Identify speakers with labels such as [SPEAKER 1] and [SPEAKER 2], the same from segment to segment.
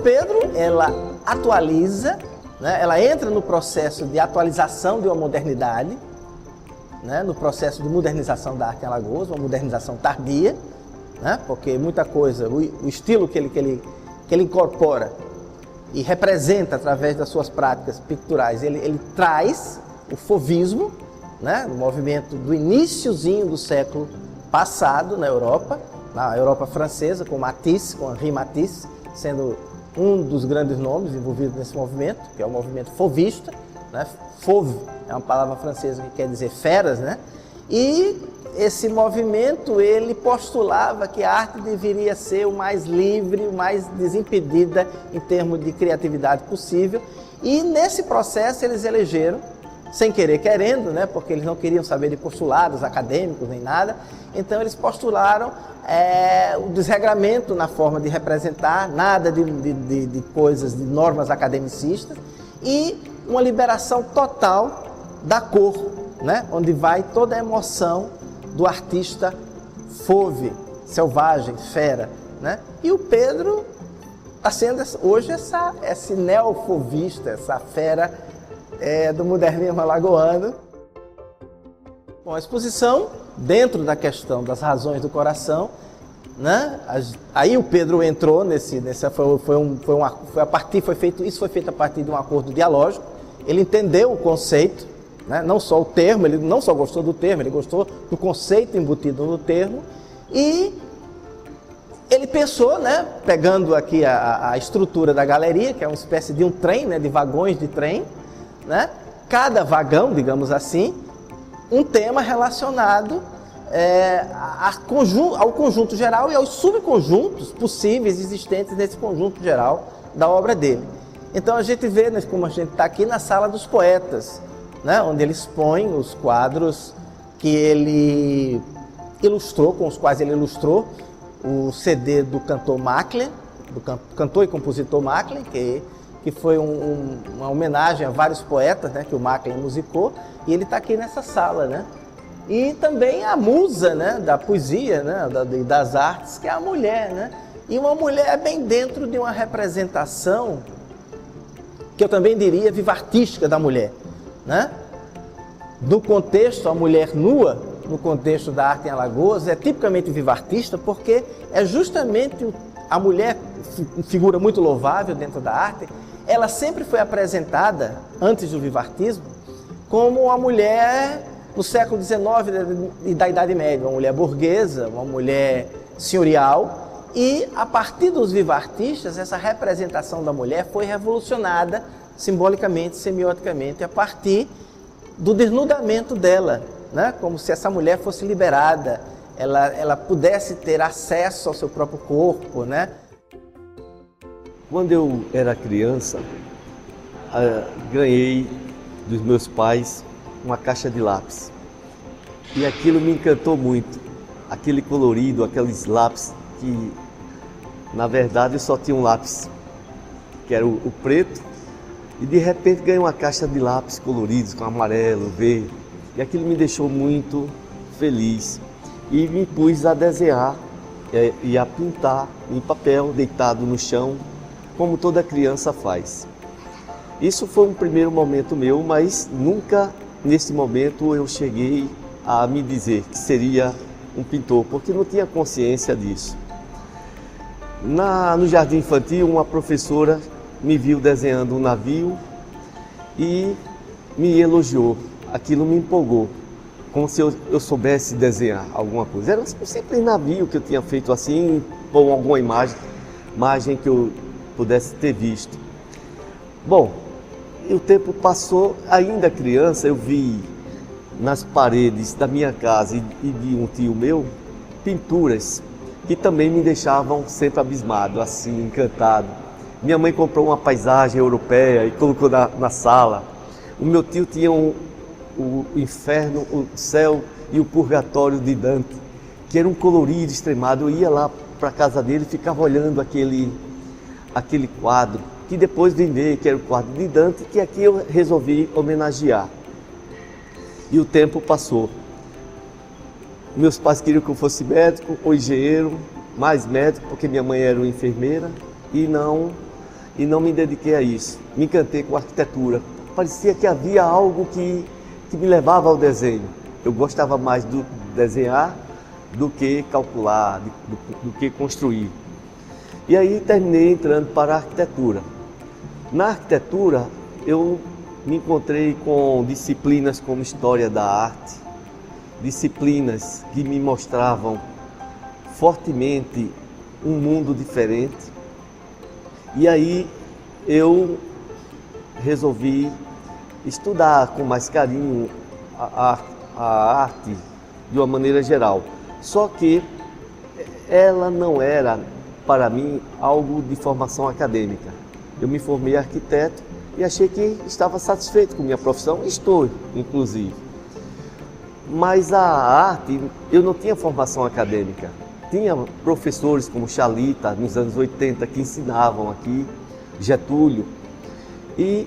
[SPEAKER 1] Pedro, ela atualiza, né? Ela entra no processo de atualização de uma modernidade, né? No processo de modernização da arte em Alagoas, uma modernização tardia, né? Porque muita coisa, o estilo que ele incorpora e representa através das suas práticas picturais, ele traz o fauvismo, né? O movimento do iniciozinho do século passado na Europa francesa, com Matisse, com Henri Matisse, sendo um dos grandes nomes envolvidos nesse movimento, que é o movimento fauvista, né? Fauve é uma palavra francesa que quer dizer feras, né? E esse movimento, ele postulava que a arte deveria ser o mais livre, o mais desimpedida em termos de criatividade possível. E nesse processo eles elegeram, sem querer querendo, né? Porque eles não queriam saber de postulados acadêmicos nem nada, então eles postularam o desregramento na forma de representar, nada de coisas, de normas academicistas, e uma liberação total da cor, né? Onde vai toda a emoção do artista fauve, selvagem, fera, né? E o Pedro está sendo hoje esse neofauvista, essa fera do modernismo alagoano. Bom, a exposição, dentro da questão das razões do coração, né? Aí o Pedro entrou isso foi feito a partir de um acordo dialógico. Ele entendeu o conceito, né? Não só o termo, ele não só gostou do termo, ele gostou do conceito embutido no termo, e ele pensou, né? Pegando aqui a estrutura da galeria, que é uma espécie de um trem, né? De vagões de trem, né? Cada vagão, digamos assim, um tema relacionado ao conjunto geral e aos subconjuntos possíveis existentes nesse conjunto geral da obra dele. Então a gente vê, como a gente está aqui na Sala dos Poetas, né? Onde ele expõe os quadros que ele ilustrou, com os quais ele ilustrou o CD do cantor Maclen, do cantor e compositor Maclen, que foi uma homenagem a vários poetas, né, que o Maclen musicou, e ele está aqui nessa sala, né? E também a musa, né, da poesia, né, das artes, que é a mulher, né? E uma mulher bem dentro de uma representação que eu também diria vivartística da mulher, né? No contexto, a mulher nua, no contexto da arte em Alagoas, é tipicamente vivartista, porque é justamente a mulher, figura muito louvável dentro da arte. Ela sempre foi apresentada, antes do vivartismo, como uma mulher no século XIX e da Idade Média, uma mulher burguesa, uma mulher senhorial, e a partir dos vivartistas, essa representação da mulher foi revolucionada simbolicamente, semioticamente, a partir do desnudamento dela, né? Como se essa mulher fosse liberada, ela pudesse ter acesso ao seu próprio corpo, né?
[SPEAKER 2] Quando eu era criança, ganhei dos meus pais uma caixa de lápis. E aquilo me encantou muito. Aquele colorido, aqueles lápis que, na verdade, só tinha um lápis, que era o preto. E de repente ganhei uma caixa de lápis coloridos, com amarelo, verde. E aquilo me deixou muito feliz. E me pus a desenhar e a pintar em papel, deitado no chão, como toda criança faz. Isso foi um primeiro momento meu, mas nunca nesse momento eu cheguei a me dizer que seria um pintor, porque não tinha consciência disso. No jardim infantil, uma professora me viu desenhando um navio e me elogiou. Aquilo me empolgou, como se eu soubesse desenhar alguma coisa. Era um simples navio que eu tinha feito assim, com alguma imagem que eu pudesse ter visto. Bom, e o tempo passou, ainda criança, eu vi nas paredes da minha casa e de um tio meu, pinturas que também me deixavam sempre abismado, assim, encantado. Minha mãe comprou uma paisagem europeia e colocou na sala. O meu tio tinha o inferno, o céu e o purgatório de Dante, que era um colorido extremado. Eu ia lá para a casa dele e ficava olhando aquele quadro, que depois vim ver que era o quadro de Dante, que aqui eu resolvi homenagear. E o tempo passou. Meus pais queriam que eu fosse médico ou engenheiro, mais médico, porque minha mãe era uma enfermeira, e não e não me dediquei a isso. Me encantei com a arquitetura. Parecia que havia algo que me levava ao desenho. Eu gostava mais de desenhar do que calcular, do que construir. E aí terminei entrando para a arquitetura. Na arquitetura, eu me encontrei com disciplinas como História da Arte, disciplinas que me mostravam fortemente um mundo diferente. E aí eu resolvi estudar com mais carinho a arte de uma maneira geral. Só que ela não era, para mim, algo de formação acadêmica. Eu me formei arquiteto e achei que estava satisfeito com minha profissão, estou, inclusive. Mas a arte, eu não tinha formação acadêmica. Tinha professores como Chalita, nos anos 80, que ensinavam aqui, Getúlio,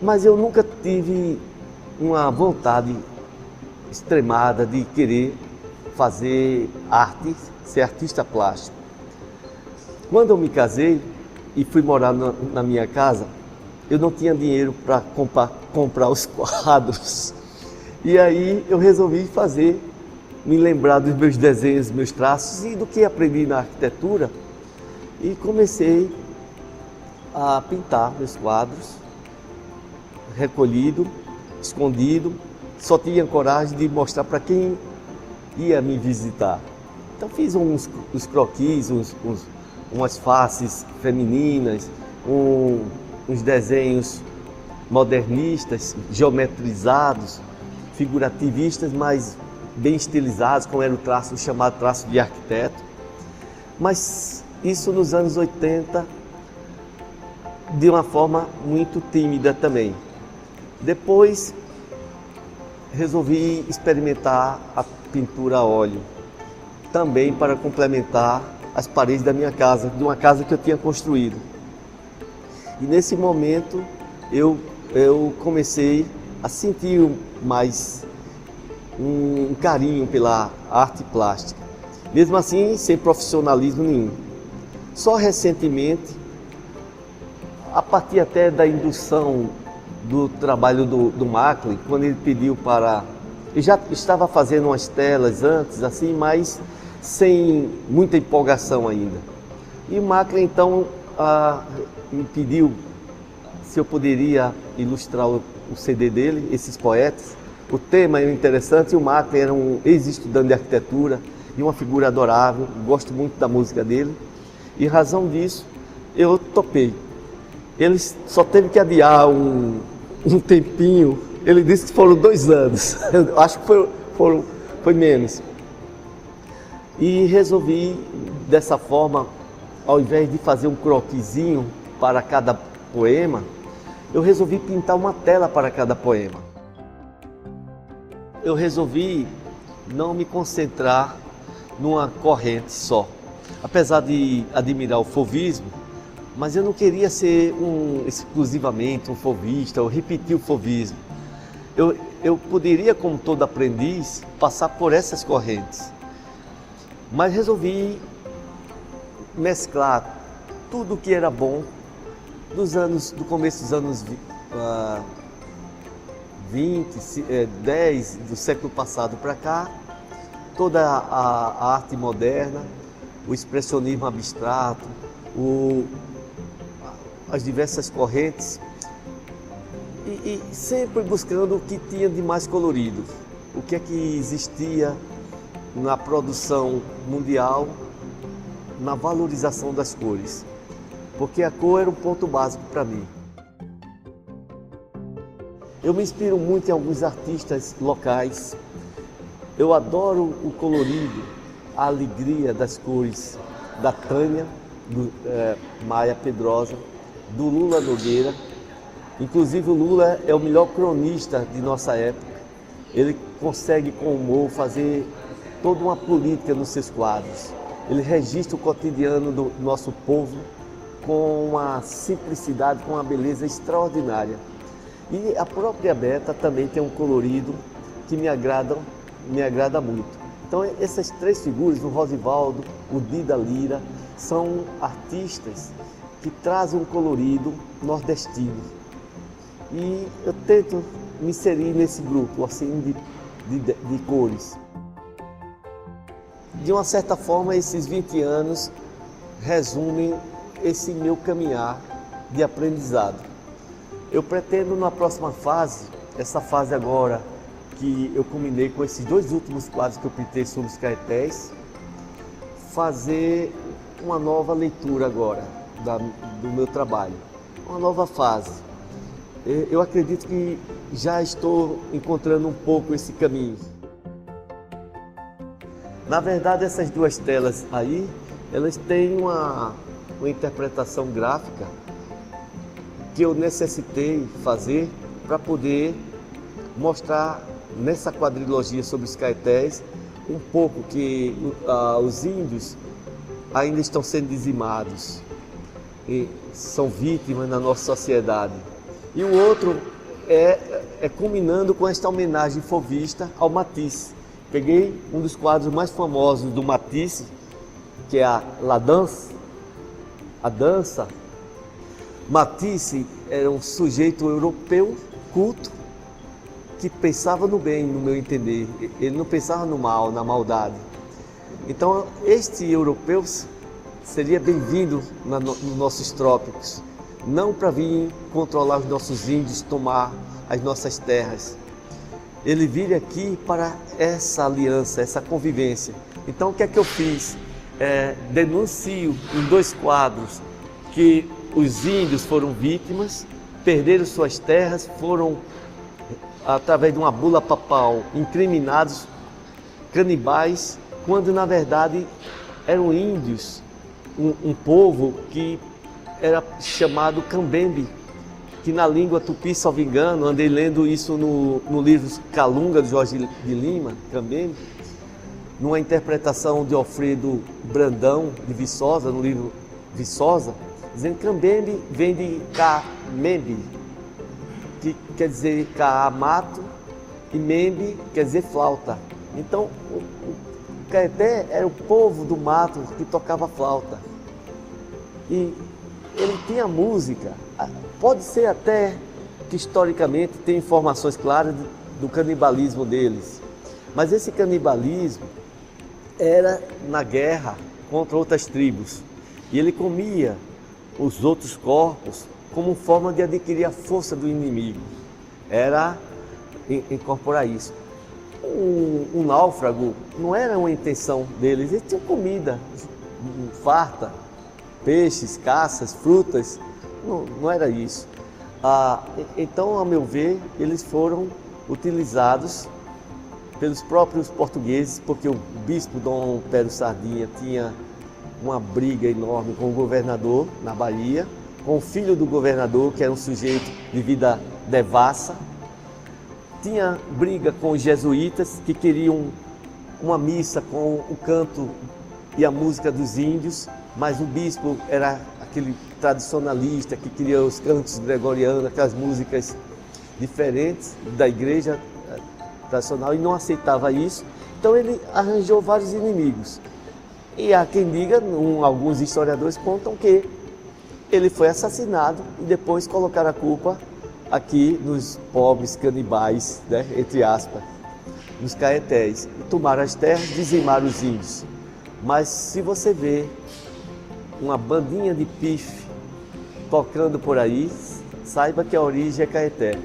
[SPEAKER 2] mas eu nunca tive uma vontade extremada de querer fazer arte, ser artista plástico. Quando eu me casei e fui morar na minha casa, eu não tinha dinheiro para comprar os quadros. E aí eu resolvi me lembrar dos meus desenhos, meus traços e do que aprendi na arquitetura, e comecei a pintar meus quadros, recolhido, escondido, só tinha coragem de mostrar para quem ia me visitar. Então fiz uns croquis, umas faces femininas, uns desenhos modernistas, geometrizados, figurativistas, mas bem estilizados, como era o chamado traço de arquiteto. Mas isso nos anos 80, de uma forma muito tímida também. Depois resolvi experimentar a pintura a óleo, também para complementar as paredes da minha casa, de uma casa que eu tinha construído. E nesse momento eu comecei a sentir mais um carinho pela arte plástica, mesmo assim sem profissionalismo nenhum. Só recentemente, a partir até da indução do trabalho do Macklin, quando ele pediu para... Eu já estava fazendo umas telas antes, assim, mas sem muita empolgação ainda. E o Macklin, então, me pediu se eu poderia ilustrar o CD dele, esses poetas. O tema era interessante e o Macklin era um ex-estudante de arquitetura e uma figura adorável, gosto muito da música dele. E em razão disso, eu topei. Ele só teve que adiar um tempinho, ele disse que foram 2 anos, eu acho que foi menos. E resolvi, dessa forma, ao invés de fazer um croquisinho para cada poema, eu resolvi pintar uma tela para cada poema. Eu resolvi não me concentrar numa corrente só. Apesar de admirar o fauvismo, mas eu não queria ser exclusivamente um fauvista ou repetir o fauvismo. Eu poderia, como todo aprendiz, passar por essas correntes. Mas resolvi mesclar tudo o que era bom do começo dos anos 10 do século passado para cá, toda a arte moderna, o expressionismo abstrato, as diversas correntes, e sempre buscando o que tinha de mais colorido, o que é que existia na produção mundial, na valorização das cores, porque a cor era um ponto básico para mim. Eu me inspiro muito em alguns artistas locais. Eu adoro o colorido, a alegria das cores da Tânia Maia Pedrosa, do Lula Nogueira. Inclusive o Lula é o melhor cronista de nossa época. Ele consegue com humor fazer toda uma política nos seus quadros. Ele registra o cotidiano do nosso povo com uma simplicidade, com uma beleza extraordinária. E a própria Beta também tem um colorido que me agrada muito. Então essas 3 figuras, o Rosivaldo, o Dida Lira, são artistas que traz um colorido nordestino. E eu tento me inserir nesse grupo assim de cores. De uma certa forma, esses 20 anos resumem esse meu caminhar de aprendizado. Eu pretendo na próxima fase, essa fase agora que eu culminei com esses 2 últimos quadros que eu pintei sobre os caetés, fazer uma nova leitura agora do meu trabalho, uma nova fase. Eu acredito que já estou encontrando um pouco esse caminho. Na verdade, essas 2 telas aí, elas têm uma interpretação gráfica que eu necessitei fazer para poder mostrar nessa quadrilogia sobre os caetés um pouco que os índios ainda estão sendo dizimados e são vítimas na nossa sociedade. E o outro é culminando com esta homenagem fovista ao Matisse. Peguei um dos quadros mais famosos do Matisse, que é a Danse, a dança. Matisse era um sujeito europeu culto que pensava no bem, no meu entender. Ele não pensava no mal, na maldade. Então, este europeu seria bem-vindo nos nossos trópicos, não para vir controlar os nossos índios, tomar as nossas terras. Ele viria aqui para essa aliança, essa convivência. Então, o que é que eu fiz? Denuncio em 2 quadros que os índios foram vítimas, perderam suas terras, foram, através de uma bula papal, incriminados, canibais, quando na verdade eram índios, um povo que era chamado Cambembe, que na língua tupi, salvo engano, andei lendo isso no livro Calunga, de Jorge de Lima, Cambembe, numa interpretação de Alfredo Brandão, de Viçosa, no livro Viçosa, dizendo que Cambembe vem de Camembe, que quer dizer Caamato, e Membe quer dizer flauta. Então, o Caeté era o povo do mato que tocava flauta. E ele tinha música. Pode ser até que historicamente tem informações claras do canibalismo deles. Mas esse canibalismo era na guerra contra outras tribos. E ele comia os outros corpos como forma de adquirir a força do inimigo. Era incorporar isso. Um náufrago não era uma intenção deles, eles tinham comida farta, peixes, caças, frutas, não era isso. Então, a meu ver, eles foram utilizados pelos próprios portugueses, porque o bispo Dom Pedro Sardinha tinha uma briga enorme com o governador na Bahia, com o filho do governador, que era um sujeito de vida devassa. Tinha briga com os jesuítas, que queriam uma missa com o canto e a música dos índios, mas o bispo era aquele tradicionalista que queria os cantos gregorianos, aquelas músicas diferentes da igreja tradicional, e não aceitava isso. Então ele arranjou vários inimigos. E há quem diga, alguns historiadores contam que ele foi assassinado e depois colocaram a culpa aqui nos pobres canibais, né, entre aspas, nos caetés. E tomaram as terras, dizimaram os índios. Mas se você vê uma bandinha de pife tocando por aí, saiba que a origem é Caeté.